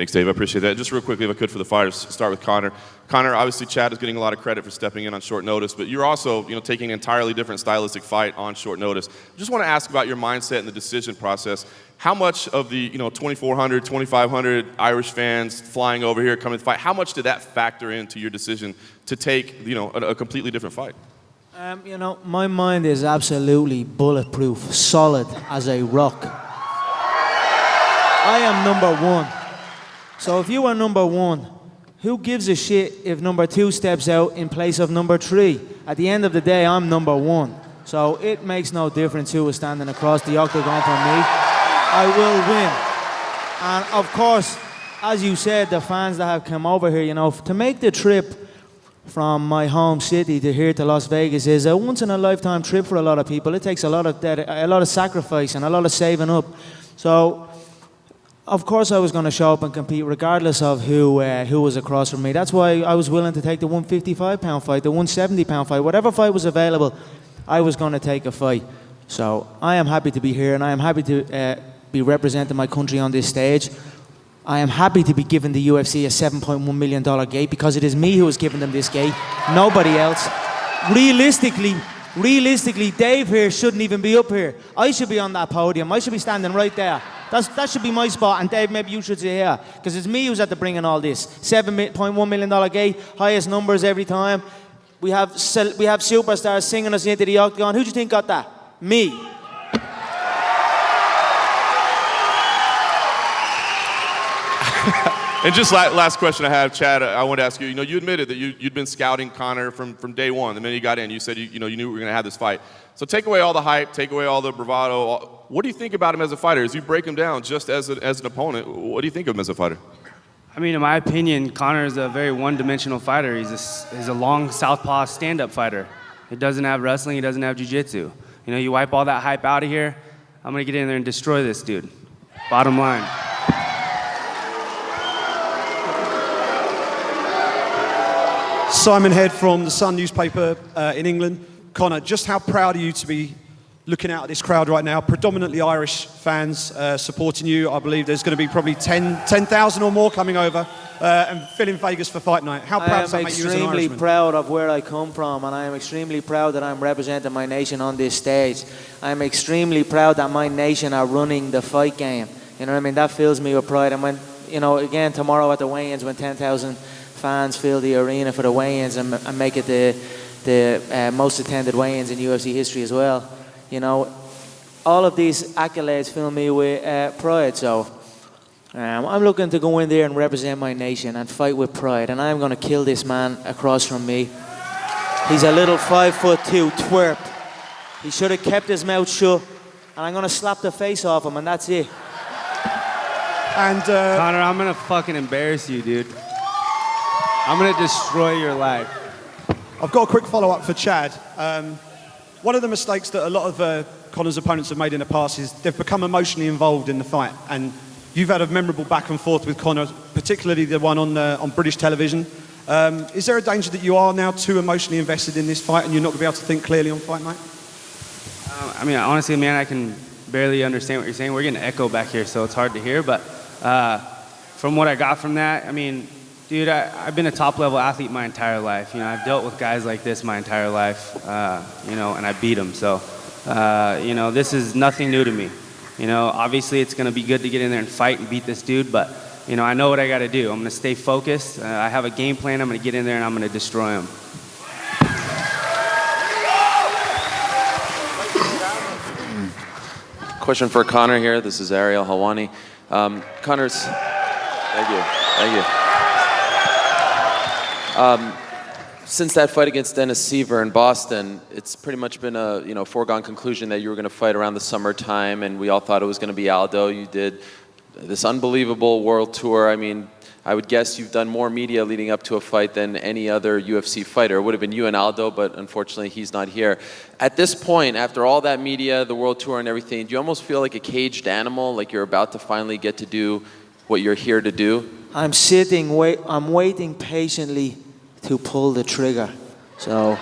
Thanks, Dave. I appreciate that. Just real quickly, if I could, for the fighters, start with Conor. Conor, obviously, Chad is getting a lot of credit for stepping in on short notice, but you're also, taking an entirely different stylistic fight on short notice. I just want to ask about your mindset and the decision process. How much of the, 2,400, 2,500 Irish fans flying over here coming to fight, how much did that factor into your decision to take, a completely different fight? My mind is absolutely bulletproof, solid as a rock. I am number one. So if you are number one, who gives a shit if number two steps out in place of number three? At the end of the day, I'm number one. So it makes no difference who is standing across the octagon from me. I will win. And of course, as you said, the fans that have come over here, to make the trip from my home city to here to Las Vegas is a once-in-a-lifetime trip for a lot of people. It takes a lot of sacrifice and a lot of saving up. So, of course, I was going to show up and compete regardless of who was across from me. That's why I was willing to take the 155-pound fight, the 170-pound fight. Whatever fight was available, I was going to take a fight. So I am happy to be here, and I am happy to be representing my country on this stage. I am happy to be giving the UFC a $7.1 million gate because it is me who has given them this gate, nobody else. Realistically, Dave here shouldn't even be up here. I should be on that podium. I should be standing right there. That should be my spot, and Dave, maybe you should sit here, because it's me who's at the bringing all this. $7.1 million gate, highest numbers every time. We have superstars singing us into the octagon. Who do you think got that? Me. And just last question I have, Chad, I want to ask you, you admitted that you'd been scouting Conor from day one. The minute you got in, you said you knew we were going to have this fight. So take away all the hype, take away all the bravado. What do you think about him as a fighter? As you break him down just as an opponent, what do you think of him as a fighter? I mean, in my opinion, Conor is a very one-dimensional fighter. He's a long southpaw stand-up fighter. He doesn't have wrestling, he doesn't have jiu-jitsu. You wipe all that hype out of here, I'm going to get in there and destroy this dude. Bottom line. Simon Head from the Sun newspaper in England. Conor, just how proud are you to be looking out at this crowd right now? Predominantly Irish fans supporting you. I believe there's going to be probably 10,000 or more coming over and filling Vegas for fight night. How proud does that make you as an Irishman? I am extremely proud of where I come from, and I am extremely proud that I'm representing my nation on this stage. I am extremely proud that my nation are running the fight game. You know what I mean? That fills me with pride. And when, again, tomorrow at the weigh-ins, when 10,000 fans fill the arena for the weigh-ins and make it the most attended weigh-ins in UFC history as well. All of these accolades fill me with pride. So I'm looking to go in there and represent my nation and fight with pride. And I'm going to kill this man across from me. He's a little 5'2" twerp. He should have kept his mouth shut. And I'm going to slap the face off him, and that's it. And Conor, I'm going to fucking embarrass you, dude. I'm going to destroy your life. I've got a quick follow-up for Chad. One of the mistakes that a lot of Conor's opponents have made in the past is they've become emotionally involved in the fight. And you've had a memorable back and forth with Conor, particularly the one on British television. Is there a danger that you are now too emotionally invested in this fight and you're not going to be able to think clearly on fight night? Honestly, man, I can barely understand what you're saying. We're getting an echo back here, so it's hard to hear. But from what I got from that, dude, I've been a top-level athlete my entire life. I've dealt with guys like this my entire life, and I beat them. So, this is nothing new to me. Obviously it's going to be good to get in there and fight and beat this dude, but, I know what I got to do. I'm going to stay focused. I have a game plan. I'm going to get in there and I'm going to destroy him. Question for Conor here. This is Ariel Helwani. Conor's... Thank you. Since that fight against Dennis Seaver in Boston, it's pretty much been a foregone conclusion that you were going to fight around the summertime, and we all thought it was going to be Aldo. You did this unbelievable world tour. I would guess you've done more media leading up to a fight than any other UFC fighter. It would have been you and Aldo, but unfortunately he's not here. At this point, after all that media, the world tour and everything, do you almost feel like a caged animal, like you're about to finally get to do what you're here to do? I'm waiting patiently to pull the trigger. So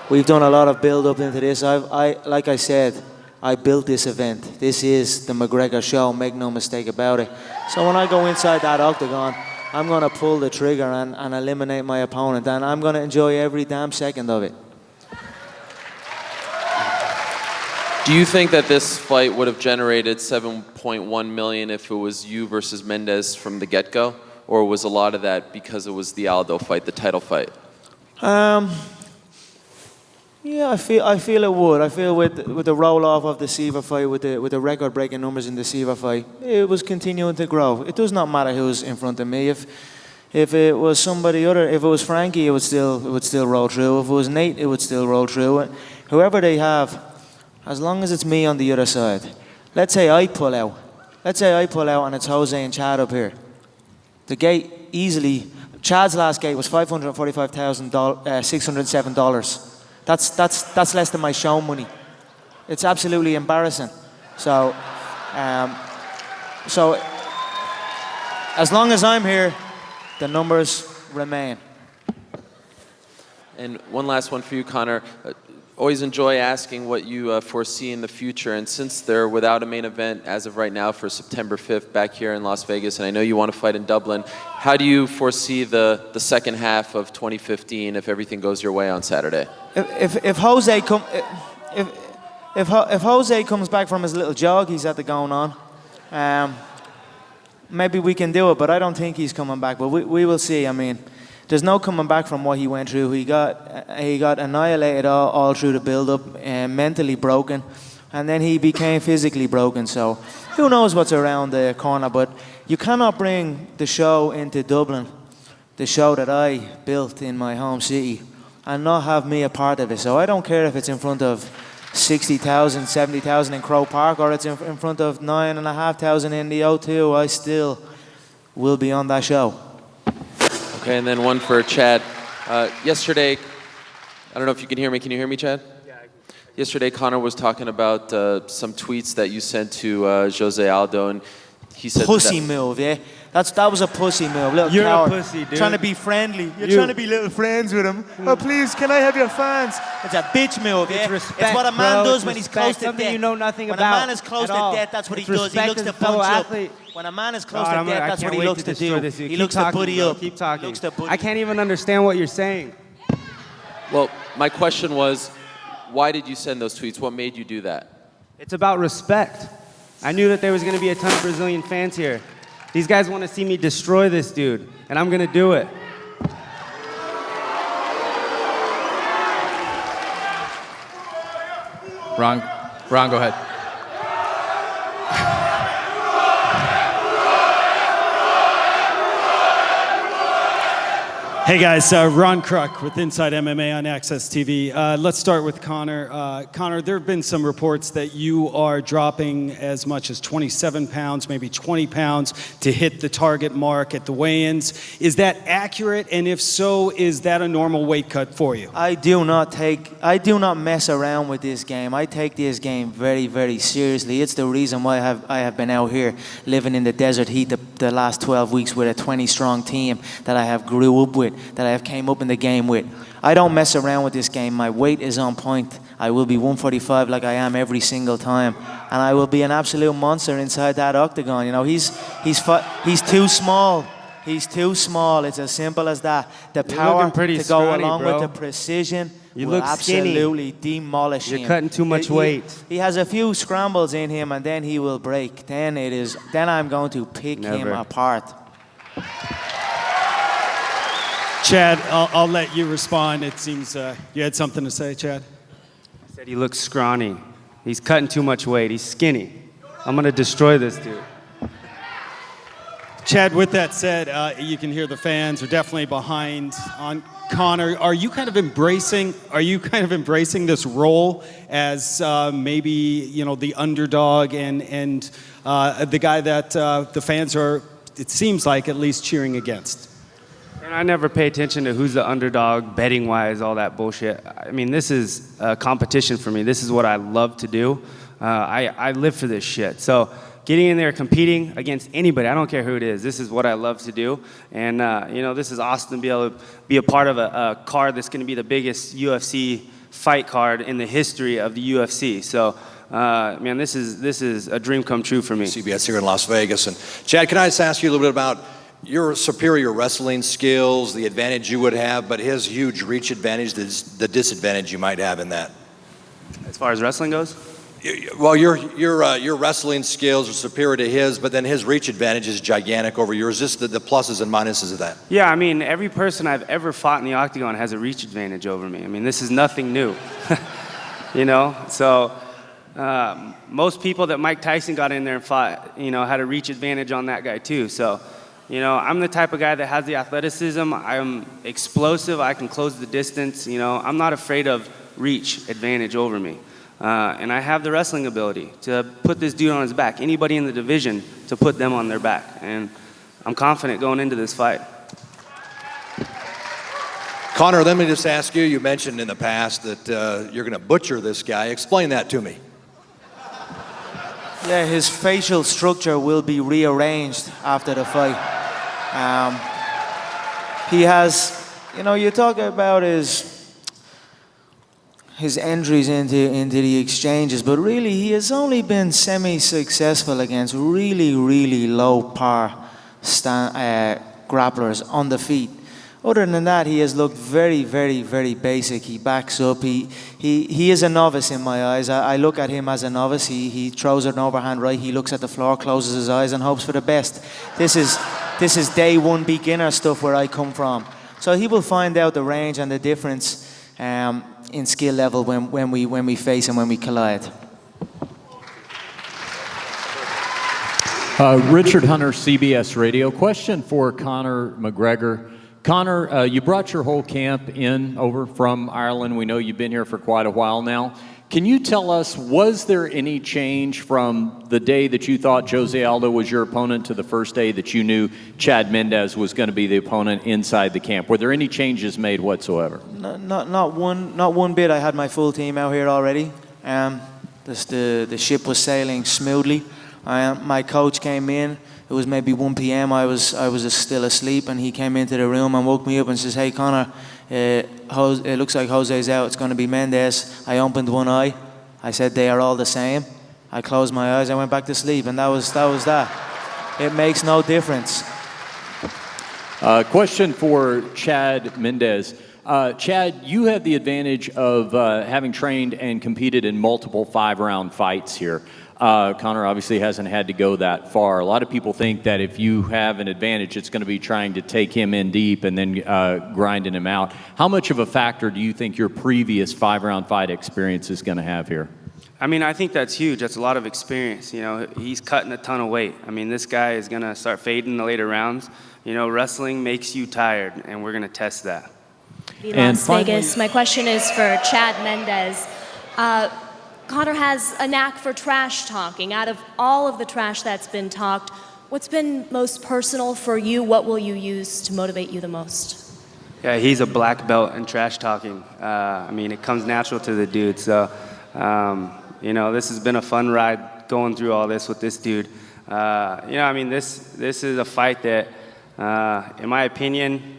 we've done a lot of build up into this. Like I said, I built this event. This is the McGregor show, make no mistake about it. So when I go inside that octagon, I'm going to pull the trigger and eliminate my opponent, and I'm going to enjoy every damn second of it. Do you think that this fight would have generated 7.1 million if it was you versus Mendes from the get-go? Or was a lot of that because it was the Aldo fight, the title fight? Yeah, I feel it would. I feel with the roll-off of the Siva fight, with the record-breaking numbers in the Siva fight, it was continuing to grow. It does not matter who's in front of me. If it was somebody other, if it was Frankie, it would still roll through. If it was Nate, it would still roll through. Whoever they have, as long as it's me on the other side. Let's say I pull out. Let's say I pull out and it's Jose and Chad up here. The gate easily, Chad's last gate was $545,607. That's less than my show money. It's absolutely embarrassing. So as long as I'm here, the numbers remain. And one last one for you, Conor. Always enjoy asking what you foresee in the future. And since they're without a main event as of right now for September 5th back here in Las Vegas, and I know you want to fight in Dublin, how do you foresee the second half of 2015 if everything goes your way on Saturday? If Jose comes back from his little jog he's had to going on, maybe we can do it, but I don't think he's coming back. But we will see. I mean, there's no coming back from what he went through. He got annihilated all through the build-up, mentally broken, and then he became physically broken. So who knows what's around the corner? But you cannot bring the show into Dublin, the show that I built in my home city, and not have me a part of it. So I don't care if it's in front of 60,000, 70,000 in Croke Park, or it's in front of 9,500 in the O2. I still will be on that show. Okay, and then one for Chad. Yesterday, I don't know if you can hear me. Can you hear me, Chad? Yeah. Yesterday, Conor was talking about some tweets that you sent to Jose Aldo, and he said pussy move, yeah. That was a pussy move. Little You're coward. a pussy, dude. Trying to be friendly. You're trying to be little friends with him. Oh, please, can I have your fans? It's a bitch move, yeah. It's respect, it's what a man bro. does It's when he's respect. close to Something death. you know nothing when about a man is close at to all. death, that's what It's he does. He respect looks as to a fellow punch up. athlete. When a man is close God, to death, that's what he looks to do. He looks to buddy up. Keep talking. He looks to buddy. I can't even understand what you're saying. Well, my question was, why did you send those tweets? What made you do that? It's about respect. I knew that there was going to be a ton of Brazilian fans here. These guys want to see me destroy this dude, and I'm going to do it. Ron, go ahead. Hey guys, Ron Kruk with Inside MMA on Access TV. Let's start with Conor. Conor, there have been some reports that you are dropping as much as 27 pounds, maybe 20 pounds to hit the target mark at the weigh-ins. Is that accurate? And if so, is that a normal weight cut for you? I do not mess around with this game. I take this game very, very seriously. It's the reason why I have been out here living in the desert heat the last 12 weeks with a 20-strong team that I have grew up with, that I have came up in the game with. I don't mess around with this game. My weight is on point. I will be 145 like I am every single time, and I will be an absolute monster inside that octagon. You know, he's too small. He's too small. It's as simple as that. The power to go scrawny, along bro. with the precision You will look skinny. absolutely demolish him. You're cutting too much weight. He has a few scrambles in him, and then he will break. Then I'm going to pick him apart. Chad, I'll let you respond. It seems you had something to say, Chad. I said he looks scrawny. He's cutting too much weight. He's skinny. I'm going to destroy this dude. Chad, with that said, you can hear the fans are definitely behind on Conor. Are you kind of embracing this role as maybe the underdog and the guy that the fans are, it seems like, at least cheering against? And I never pay attention to who's the underdog, betting-wise, all that bullshit. I mean, this is a competition for me. This is what I love to do. I live for this shit. So getting in there, competing against anybody, I don't care who it is, this is what I love to do. And, this is awesome to be able to be a part of a card that's going to be the biggest UFC fight card in the history of the UFC. So man, this is a dream come true for me. CBS here in Las Vegas. And Chad, can I just ask you a little bit about your superior wrestling skills, the advantage you would have, but his huge reach advantage, the disadvantage you might have in that? As far as wrestling goes? Well, your wrestling skills are superior to his, but then his reach advantage is gigantic over yours. Just the pluses and minuses of that. Yeah, I mean, every person I've ever fought in the octagon has a reach advantage over me. I mean, this is nothing new, you know? So most people that Mike Tyson got in there and fought, you know, had a reach advantage on that guy too. So, you know, I'm the type of guy that has the athleticism. I'm explosive. I can close the distance. You know, I'm not afraid of reach advantage over me. And I have the wrestling ability to put this dude on his back, anybody in the division, to put them on their back. And I'm confident going into this fight. Conor, let me just ask you, you mentioned in the past that you're going to butcher this guy. Explain that to me. Yeah, his facial structure will be rearranged after the fight. He has, you know, you talk about his entries into the exchanges, but really he has only been semi-successful against really low par grapplers on the feet. Other than that, he has looked very basic. He backs up. He is a novice in my eyes. I look at him as a novice. He throws an overhand right. He looks at the floor, closes his eyes, and hopes for the best. This is day one beginner stuff where I come from. So he will find out the range and the difference in skill level when we face and when we collide. Richard Hunter, CBS Radio. Question for Conor McGregor. Conor, you brought your whole camp over from Ireland. We know you've been here for quite a while now. Can you tell us, was there any change from the day that you thought Jose Aldo was your opponent to the first day that you knew Chad Mendes was going to be the opponent inside the camp? Were there any changes made whatsoever? Not one bit. I had my full team out here already. The ship was sailing smoothly. My coach came in. It was maybe 1 p.m. I was still asleep, and he came into the room and woke me up and says, "Hey, Conor, it looks like Jose's out. It's going to be Mendes." I opened one eye. I said, "They are all the same." I closed my eyes. I went back to sleep, and that was that. It makes no difference. Question for Chad Mendes. Chad, you have the advantage of having trained and competed in multiple 5-round fights here. Conor obviously hasn't had to go that far. A lot of people think that if you have an advantage, it's going to be trying to take him in deep and then grinding him out. How much of a factor do you think your previous 5-round fight experience is going to have here? I mean, I think that's huge. That's a lot of experience. You know, he's cutting a ton of weight. I mean, this guy is going to start fading in the later rounds. You know, wrestling makes you tired, and we're going to test that. Las Vegas. My question is for Chad Mendes. Conor has a knack for trash talking. Out of all of the trash that's been talked, what's been most personal for you? What will you use to motivate you the most? Yeah, he's a black belt in trash talking. I mean, it comes natural to the dude. So, you know, this has been a fun ride going through all this with this dude. You know, I mean, this is a fight that, in my opinion,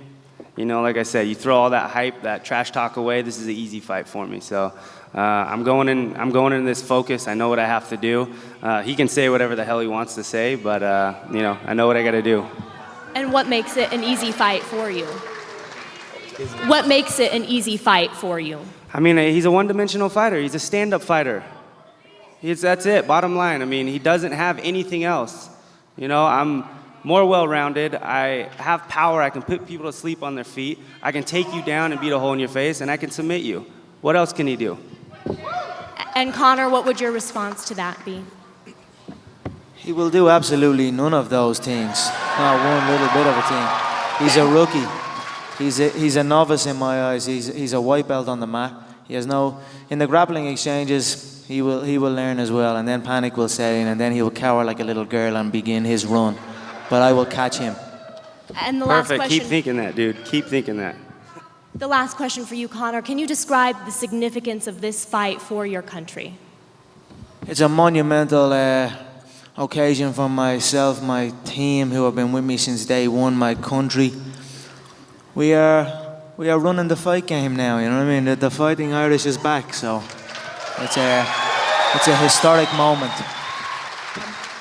you know, like I said, you throw all that hype, that trash talk away. This is an easy fight for me. So. I'm going in this focus. I know what I have to do. He can say whatever the hell he wants to say, but you know, I know what I got to do. And what makes it an easy fight for you? What makes it an easy fight for you? I mean, he's a one-dimensional fighter. He's a stand-up fighter. That's it. Bottom line. I mean, he doesn't have anything else. You know, I'm more well-rounded. I have power. I can put people to sleep on their feet. I can take you down and beat a hole in your face, and I can submit you. What else can he do? And Conor, what would your response to that be? He will do absolutely none of those things. Not one little bit of a thing. He's a rookie. He's a novice in my eyes. He's a white belt on the mat. He has no. In the grappling exchanges, he will learn as well, and then panic will set in, and then he will cower like a little girl and begin his run. But I will catch him. And the last Perfect. question. Keep thinking that, dude. Keep thinking that. The last question for you, Conor. Can you describe the significance of this fight for your country? It's a monumental occasion for myself, my team, who have been with me since day one, my country. We are running the fight game now. You know what I mean? The fighting Irish is back. So it's it's a historic moment.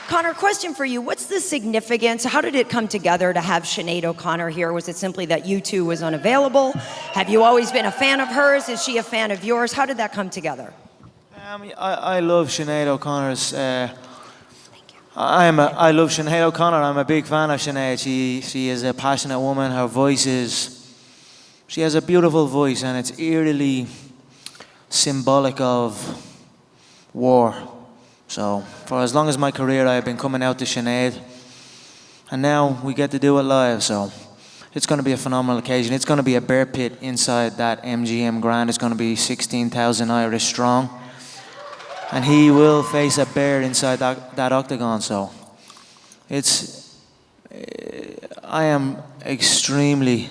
Conor, question for you. What's the significance? How did it come together to have Sinead O'Connor here? Was it simply that you two was unavailable? Have you always been a fan of hers? Is she a fan of yours? How did that come together? I love Sinead O'Connor's. I love Sinead O'Connor. I'm a big fan of Sinead. She is a passionate woman. Her voice is. She has a beautiful voice, and it's eerily symbolic of war. So, for as long as my career, I've been coming out to Sinead, and now we get to do it live. So, it's going to be a phenomenal occasion. It's going to be a bear pit inside that MGM Grand. It's going to be 16,000 Irish strong, and he will face a bear inside that octagon. So, I am extremely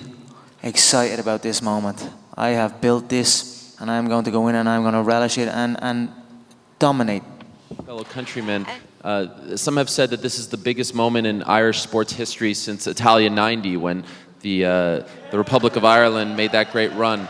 excited about this moment. I have built this, and I'm going to go in and I'm going to relish it and dominate. Fellow countrymen, some have said that this is the biggest moment in Irish sports history since Italia '90, when the Republic of Ireland made that great run.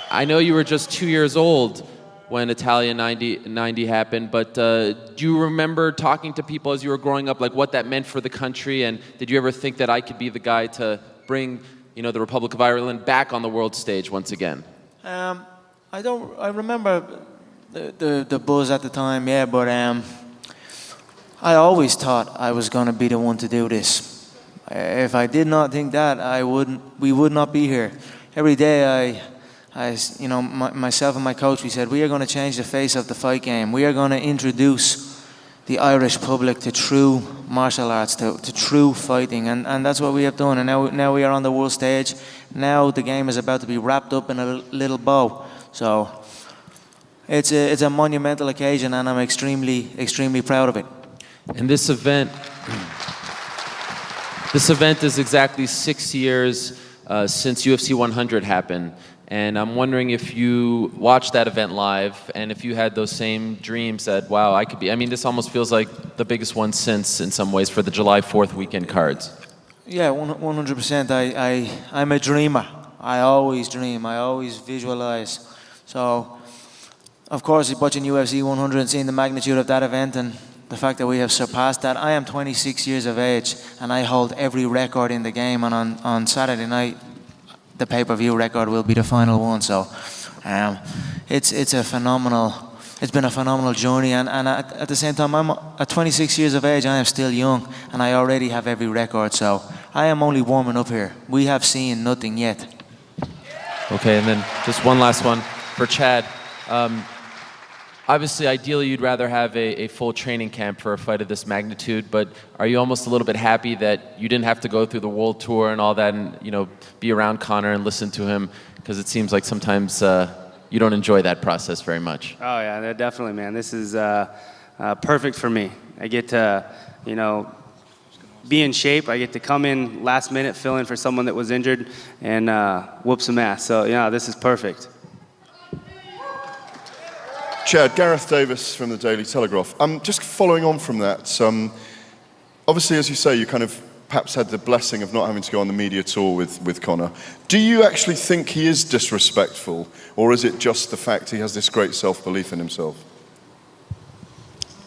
I know you were just 2 years old when Italia '90 happened, but do you remember talking to people as you were growing up, like what that meant for the country, and did you ever think that I could be the guy to bring, the Republic of Ireland back on the world stage once again? I remember the buzz at the time, yeah, but I always thought I was going to be the one to do this. If I did not think that, we would not be here. Every day myself and my coach, we said, we are going to change the face of the fight game. We are going to introduce the Irish public to true martial arts, to true fighting, and that's what we have done. And now we are on the world stage. Now the game is about to be wrapped up in a little bow. So it's a monumental occasion, and I'm extremely, extremely proud of it. And this event is exactly 6 years since UFC 100 happened. And I'm wondering if you watched that event live and if you had those same dreams that, wow, I could be. I mean, this almost feels like the biggest one since, in some ways, for the July 4th weekend cards. Yeah, 100%. I'm a dreamer. I always dream. I always visualize. So, of course, watching UFC 100 and seeing the magnitude of that event and the fact that we have surpassed that. I am 26 years of age, and I hold every record in the game. And on Saturday night, the pay-per-view record will be the final one. So, it's been a phenomenal journey. And at the same time, I'm at 26 years of age. I am still young, and I already have every record. So, I am only warming up here. We have seen nothing yet. Okay, and then just one last one for Chad. Obviously, ideally, you'd rather have a full training camp for a fight of this magnitude, but are you almost a little bit happy that you didn't have to go through the world tour and all that and, be around Conor and listen to him? Because it seems like sometimes you don't enjoy that process very much. Oh, yeah, definitely, man. This is perfect for me. I get to, be in shape. I get to come in last minute, fill in for someone that was injured, and whoop some ass. So, yeah, this is perfect. Chad, Gareth Davis from the Daily Telegraph. Just following on from that, obviously, as you say, you kind of perhaps had the blessing of not having to go on the media tour with Conor. Do you actually think he is disrespectful, or is it just the fact he has this great self-belief in himself?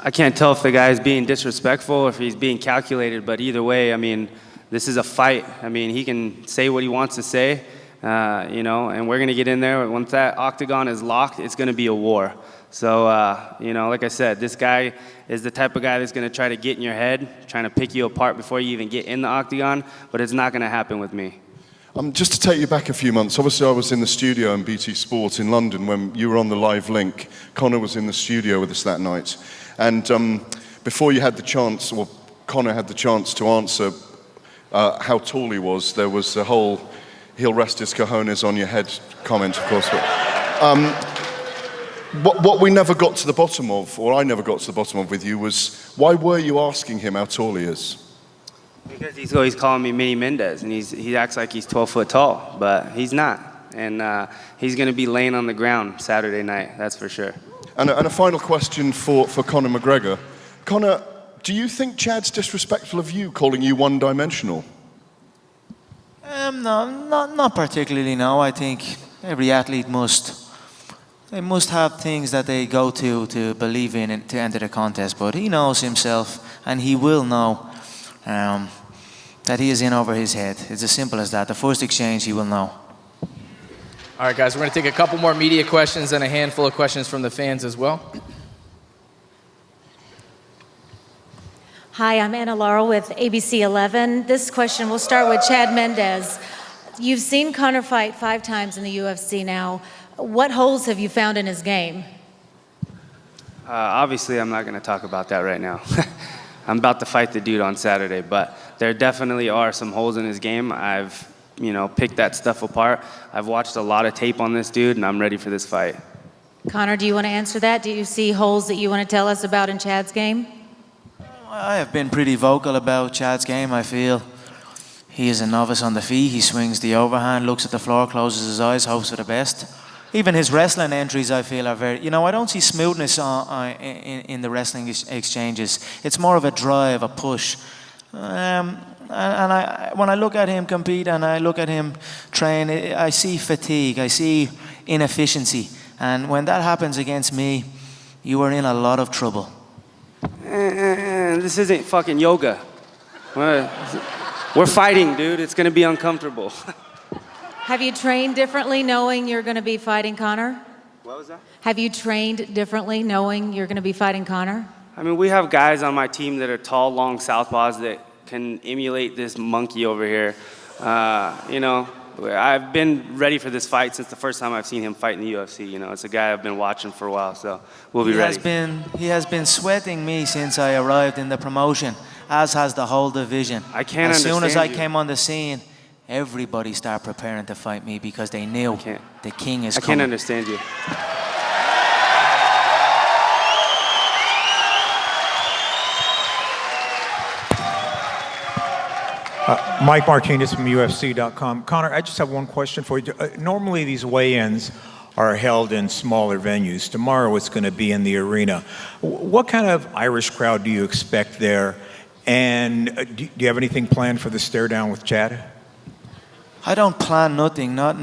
I can't tell if the guy is being disrespectful or if he's being calculated, but either way, I mean, this is a fight. I mean, he can say what he wants to say, and we're going to get in there. Once that octagon is locked, it's going to be a war. So, like I said, this guy is the type of guy that's going to try to get in your head, trying to pick you apart before you even get in the octagon, but it's not going to happen with me. Just to take you back a few months, obviously I was in the studio in BT Sport in London when you were on the live link. Conor was in the studio with us that night. And before you had the chance, or Conor had the chance to answer how tall he was, there was the whole he'll rest his cojones on your head comment, of course. But, what we never got to the bottom of, or I never got to the bottom of with you, was why were you asking him how tall he is? Because he's always calling me Mini Mendes, and he acts like he's 12 foot tall, but he's not. And he's going to be laying on the ground Saturday night, that's for sure. And a final question for Conor McGregor. Conor, do you think Chad's disrespectful of you, calling you one-dimensional? No, not particularly, no. I think every athlete must They must have things that they go to believe in and to enter the contest, but he knows himself, and he will know that he is in over his head. It's as simple as that. The first exchange, he will know. All right, guys, we're going to take a couple more media questions and a handful of questions from the fans as well. Hi, I'm Anna Laurel with ABC 11. This question will start with Chad Mendes. You've seen Conor fight 5 times in the UFC now. What holes have you found in his game? Obviously, I'm not going to talk about that right now. I'm about to fight the dude on Saturday, but there definitely are some holes in his game. I've, picked that stuff apart. I've watched a lot of tape on this dude, and I'm ready for this fight. Conor, do you want to answer that? Do you see holes that you want to tell us about in Chad's game? I have been pretty vocal about Chad's game. I feel he is a novice on the feet. He swings the overhand, looks at the floor, closes his eyes, hopes for the best. Even his wrestling entries, I feel, are very... I don't see smoothness in the wrestling exchanges. It's more of a drive, a push. And when I look at him compete and I look at him train, I see fatigue, I see inefficiency. And when that happens against me, you are in a lot of trouble. This isn't fucking yoga. We're fighting, dude. It's going to be uncomfortable. Have you trained differently knowing you're going to be fighting Conor? What was that? Have you trained differently knowing you're going to be fighting Conor? I mean, we have guys on my team that are tall, long southpaws that can emulate this monkey over here. I've been ready for this fight since the first time I've seen him fight in the UFC. It's a guy I've been watching for a while, so we'll be ready. He has been sweating me since I arrived in the promotion, as has the whole division. I can't As soon as understand I you. came on the scene, everybody started preparing to fight me because they knew the king is I coming. can't understand you. Mike Martinez from UFC.com. Conor, I just have one question for you. Normally these weigh-ins are held in smaller venues. Tomorrow it's going to be in the arena. What kind of Irish crowd do you expect there? And do you have anything planned for the stare down with Chad? I don't plan nothing, not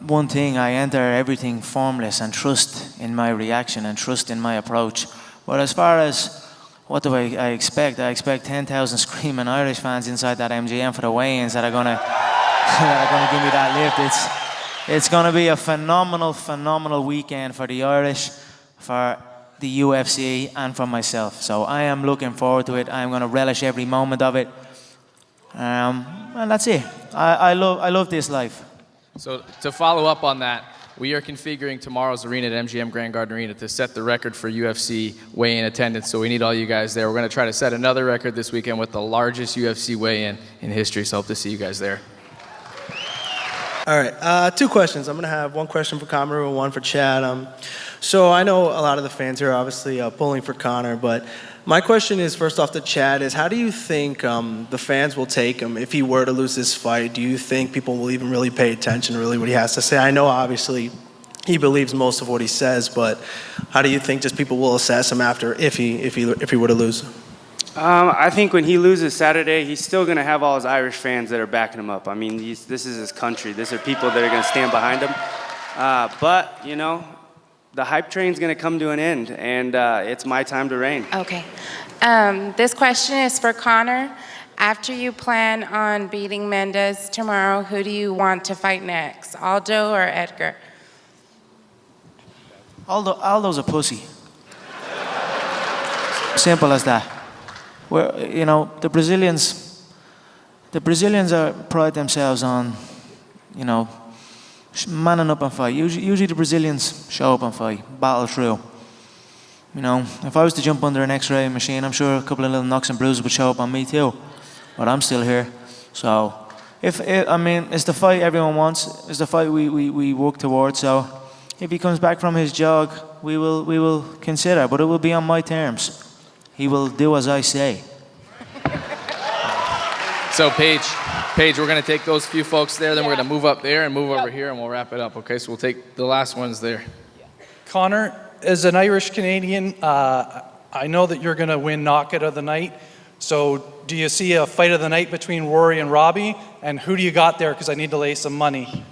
one thing. I enter everything formless and trust in my reaction and trust in my approach. But as far as what do I expect? I expect 10,000 screaming Irish fans inside that MGM for the weigh-ins that are gonna give me that lift. It's gonna be a phenomenal weekend for the Irish, for the UFC, and for myself. So I am looking forward to it. I'm gonna relish every moment of it. And that's it. I love this life. So to follow up on that, we are configuring tomorrow's arena at MGM Grand Garden Arena to set the record for UFC weigh-in attendance, so we need all you guys there. We're going to try to set another record this weekend with the largest UFC weigh-in in history, so hope to see you guys there. All right, 2 questions. I'm going to have one question for Conor and one for Chad. So I know a lot of the fans here are obviously pulling for Conor, but my question is, first off to Chad, is how do you think the fans will take him if he were to lose this fight? Do you think people will even really pay attention to really what he has to say? I know obviously he believes most of what he says, but how do you think just people will assess him after if he were to lose? I think when he loses Saturday, he's still going to have all his Irish fans that are backing him up. I mean, this is his country. These are people that are going to stand behind him. But, the hype train's going to come to an end, and it's my time to reign. Okay. This question is for Conor. After you plan on beating Mendes tomorrow, who do you want to fight next, Aldo or Edgar? Aldo's a pussy. Simple as that. The Brazilians pride themselves on, manning up and fight. Usually the Brazilians show up and fight, battle through. If I was to jump under an X-ray machine, I'm sure a couple of little knocks and bruises would show up on me too. But I'm still here. So, it's the fight everyone wants. It's the fight we work towards. So, if he comes back from his jog, we will consider. But it will be on my terms. He will do as I say. So Paige, we're going to take those few folks there, then we're going to move up there and move over here, and we'll wrap it up, okay? So we'll take the last ones there. Conor, as an Irish Canadian, I know that you're going to win knockout of the night. So do you see a fight of the night between Rory and Robbie? And who do you got there? Because I need to lay some money.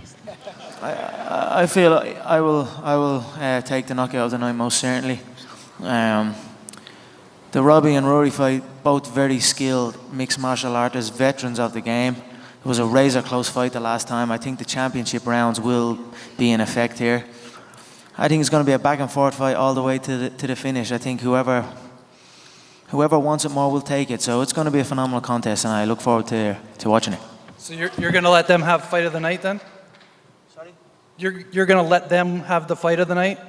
I feel I will take the knockout of the night most certainly. The Robbie and Rory fight, both very skilled mixed martial artists, veterans of the game. It was a razor close fight the last time. I think the championship rounds will be in effect here. I think it's going to be a back and forth fight all the way to the finish. I think whoever wants it more will take it. So it's going to be a phenomenal contest, and I look forward to watching it. So you're going to let them have fight of the night then? Sorry? You're going to let them have the fight of the night?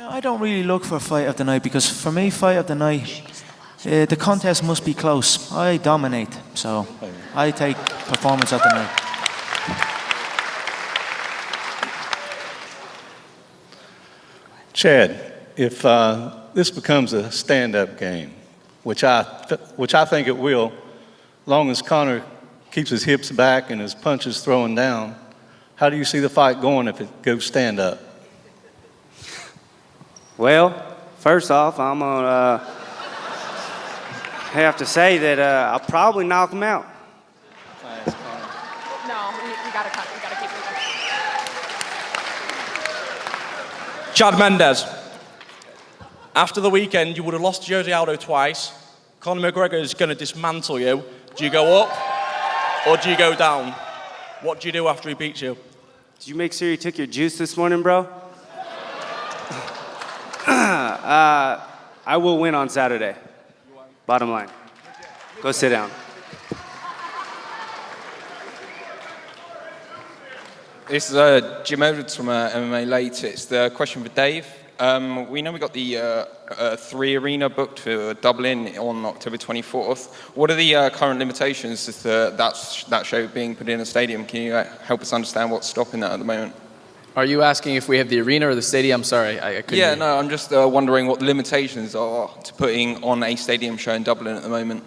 I don't really look for fight of the night because for me, fight of the night, the contest must be close. I dominate, so I take performance of the night. Chad, if this becomes a stand-up game, which I think it will, long as Conor keeps his hips back and his punches throwing down, how do you see the fight going if it goes stand-up? Well, first off, I'm going to have to say that I'll probably knock him out. No, we gotta cut. We gotta keep moving. Chad Mendes, after the weekend, you would have lost to Jose Aldo twice. Conor McGregor is going to dismantle you. Do you go up or do you go down? What do you do after he beats you? Did you make sure you took your juice this morning, bro? I will win on Saturday. Bottom line. Go sit down. This is Jim Edwards from MMA Late. It's the question for Dave. We know we got the 3 arena booked for Dublin on October 24th. What are the current limitations to that show being put in a stadium? Can you help us understand what's stopping that at the moment? Are you asking if we have the arena or the stadium? Sorry, I couldn't Yeah, hear. no, I'm just wondering what the limitations are to putting on a stadium show in Dublin at the moment.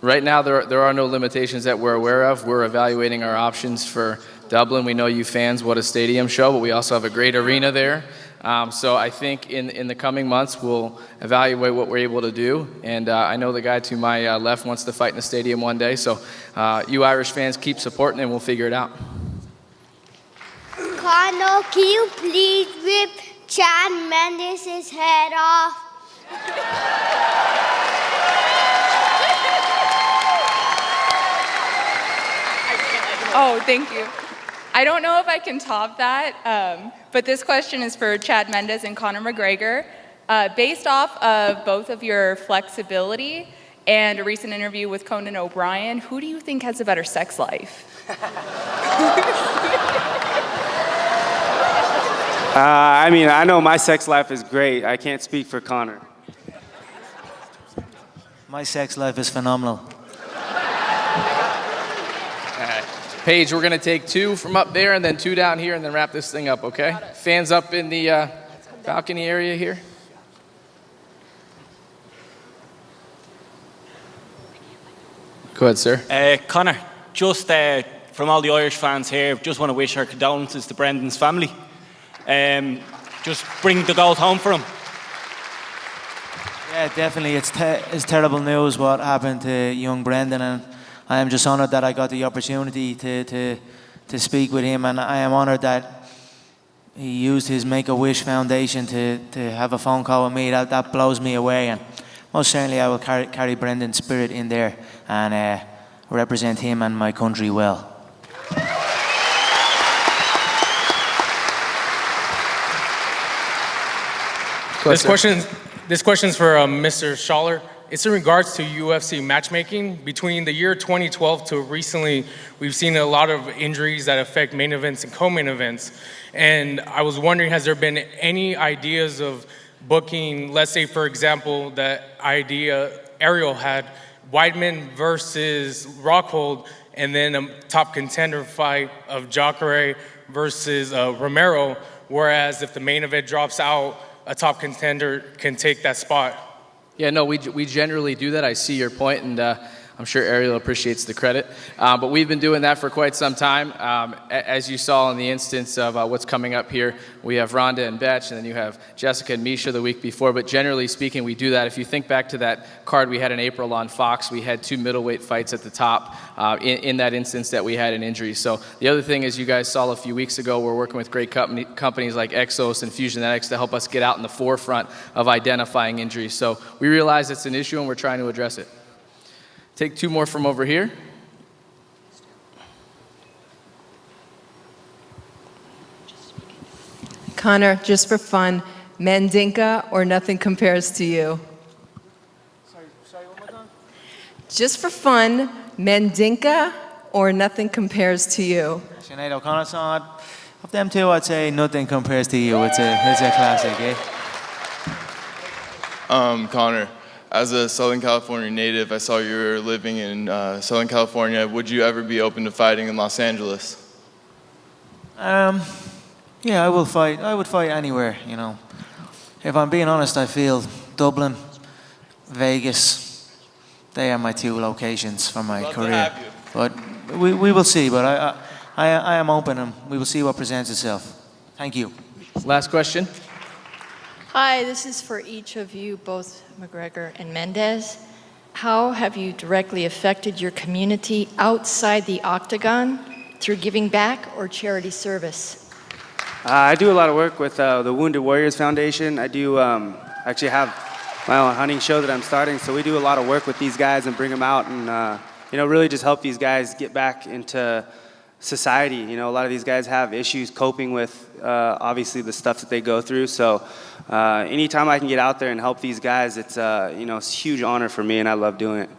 Right now, there are no limitations that we're aware of. We're evaluating our options for Dublin. We know you fans want a stadium show, but we also have a great arena there. So I think in the coming months, we'll evaluate what we're able to do. And I know the guy to my left wants to fight in a stadium one day. So you Irish fans keep supporting and we'll figure it out. Conor, can you please rip Chad Mendes' head off? Oh, thank you. I don't know if I can top that, but this question is for Chad Mendes and Conor McGregor. Based off of both of your flexibility and a recent interview with Conan O'Brien, who do you think has a better sex life? I mean, I know my sex life is great. I can't speak for Conor. My sex life is phenomenal. Paige, we're going to take 2 from up there and then 2 down here and then wrap this thing up, okay? Fans up in the balcony area here. Go ahead, sir. Conor, just from all the Irish fans here, just want to wish our condolences to Brendan's family. Just bring the gold home for him. Yeah, definitely. It's terrible news what happened to young Brendan, and I am just honoured that I got the opportunity to speak with him, and I am honoured that he used his Make-A-Wish Foundation to have a phone call with me. That blows me away, and most certainly I will carry Brendan's spirit in there and represent him and my country well. This question's for Mr. Schaller. It's in regards to UFC matchmaking. Between the year 2012 to recently, we've seen a lot of injuries that affect main events and co-main events. And I was wondering, has there been any ideas of booking, let's say, for example, that idea Ariel had, Weidman versus Rockhold, and then a top contender fight of Jacare versus Romero, whereas if the main event drops out, a top contender can take that spot. Yeah, no, we generally do that. I see your point, and I'm sure Ariel appreciates the credit. But we've been doing that for quite some time. As you saw in the instance of what's coming up here, we have Rhonda and Betch, and then you have Jessica and Misha the week before. But generally speaking, we do that. If you think back to that card we had in April on Fox, we had 2 middleweight fights at the top in that instance that we had an injury. So the other thing is, you guys saw a few weeks ago, we're working with great companies like Exos and Fusionetics to help us get out in the forefront of identifying injuries. So we realize it's an issue and we're trying to address it. Take 2 more from over here. Conor, just for fun, Mandinka or nothing compares to you? Sorry, one more time? Just for fun, Mandinka or nothing compares to you? Sinead O'Connor song. Of them two, I'd say nothing compares to you. It's a classic, eh? Conor, as a Southern California native, I saw you were living in Southern California. Would you ever be open to fighting in Los Angeles? Yeah, I will fight. I would fight anywhere, you know. If I'm being honest, I feel Dublin, Vegas, they are my 2 locations for my career. But we will see. But I am open, and we will see what presents itself. Thank you. Last question. Hi, this is for each of you, both McGregor and Mendes. How have you directly affected your community outside the octagon through giving back or charity service? I do a lot of work with the Wounded Warriors Foundation. I do actually have my own hunting show that I'm starting, so we do a lot of work with these guys and bring them out and really just help these guys get back into society. You know, a lot of these guys have issues coping with obviously the stuff that they go through. So anytime I can get out there and help these guys, it's a huge honor for me, and I love doing it.